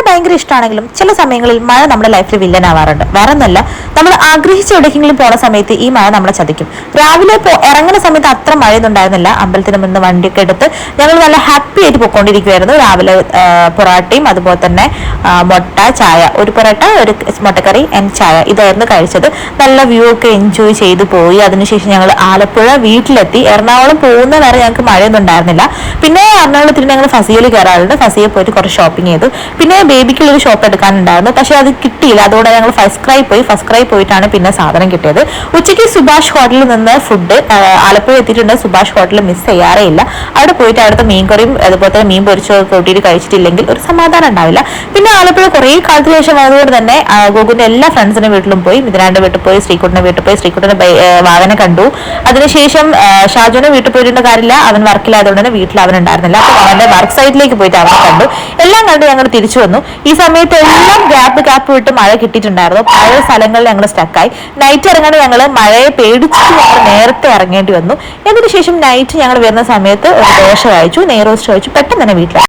ഭയങ്കര ഇഷ്ടമാണെങ്കിലും ചില സമയങ്ങളിൽ മഴ നമ്മുടെ ലൈഫിൽ വില്ലനാവാറുണ്ട്. വേറെ ഒന്നല്ല, നമ്മൾ ആഗ്രഹിച്ച എവിടേക്കെങ്കിലും പോണ സമയത്ത് ഈ മഴ നമ്മളെ ചതിക്കും. രാവിലെ ഇറങ്ങുന്ന സമയത്ത് അത്ര മഴയൊന്നും ഉണ്ടായിരുന്നില്ല. അമ്പലത്തിന് മുന്ന് വണ്ടിയൊക്കെ എടുത്ത് ഞങ്ങൾ നല്ല ഹാപ്പി ആയിട്ട് പോയിക്കൊണ്ടിരിക്കുവായിരുന്നു. രാവിലെ പൊറാട്ടയും അതുപോലെ തന്നെ മുട്ട, ചായ, ഒരു പൊറോട്ട, ഒരു മുട്ടക്കറി ആൻഡ് ചായ, ഇതായിരുന്നു കഴിച്ചത്. നല്ല വ്യൂ ഒക്കെ എൻജോയ് ചെയ്ത് പോയി. അതിനുശേഷം ഞങ്ങൾ ആലപ്പുഴ വീട്ടിലെത്തി. എറണാകുളം പോകുന്ന വരെ ഞങ്ങൾക്ക് മഴയൊന്നും ഉണ്ടായിരുന്നില്ല. പിന്നെ എറണാകുളത്തിന് ഞങ്ങൾ ഫസിയയിൽ കയറാറുണ്ട്. ഫസിയയിൽ പോയിട്ട് കുറച്ച് ഷോപ്പിംഗ് ചെയ്തു. പിന്നെ ബേബിക്കുള്ളൊരു ഷോപ്പ് എടുക്കാനുണ്ടായിരുന്നു, പക്ഷെ അത് കിട്ടിയില്ല. അതോടെ ഞങ്ങൾ ഫസ്റ്റ് ക്രൈ പോയിട്ടാണ് പിന്നെ സാധനം കിട്ടിയത്. ഉച്ചയ്ക്ക് സുഭാഷ് ഹോട്ടലിൽ നിന്ന് ഫുഡ് ആലപ്പുഴ എത്തിയിട്ടുണ്ട്. സുഭാഷ് ഹോട്ടൽ മിസ് ചെയ്യാറേ ഇല്ല. അവിടെ പോയിട്ട് അവിടുത്തെ മീൻകറിയും അതുപോലെ തന്നെ മീൻ പൊരിച്ചോ കൂട്ടിയിട്ട് കഴിച്ചിട്ടില്ലെങ്കിൽ ഒരു സമാധാനം ഉണ്ടാവില്ല. പിന്നെ ആലപ്പുഴ കുറേ കാലത്തിന് ശേഷം അതുകൊണ്ട് തന്നെ ഗോകുന്റെ എല്ലാ ഫ്രണ്ട്സിന്റെ വീട്ടിലും പോയി. മിഥുനാന്റെ വീട്ടിൽ പോയി, ശ്രീകുട്ടന്റെ വീട്ടിൽ പോയി, ശ്രീകുട്ടന്റെ വാഹനം കണ്ടു. അതിനുശേഷം ഷാജുവിന്റെ വീട്ടിൽ പോയിട്ട് കാര്യമില്ല, അവൻ വർക്കിലായതുകൊണ്ട് തന്നെ വീട്ടിൽ അവൻ ഉണ്ടായിരുന്നില്ല. അപ്പൊ അവന്റെ വർക്ക് സൈറ്റിലേക്ക് പോയിട്ട് അവനെ കണ്ടു. എല്ലാം കണ്ട് ഞങ്ങൾ തിരിച്ചു വന്നു. ഈ സമയത്ത് എല്ലാം ഗ്യാപ്പ് വിട്ട് മഴ കിട്ടിയിട്ടുണ്ടായിരുന്നു. പല സ്ഥലങ്ങളിൽ ഞങ്ങൾ സ്റ്റക്കായി. നൈറ്റ് ഇറങ്ങാണ്ട് ഞങ്ങൾ മഴയെ പേടിച്ചിട്ട് ഞങ്ങൾ നേരത്തെ ഇറങ്ങേണ്ടി വന്നു. അതിനുശേഷം നൈറ്റ് ഞങ്ങൾ വരുന്ന സമയത്ത് ഒരു ദോശ കഴിച്ചു, നെയ്റോസ്റ്റ് കഴിച്ചു, പെട്ടെന്ന് തന്നെ വീട്ടിലായി.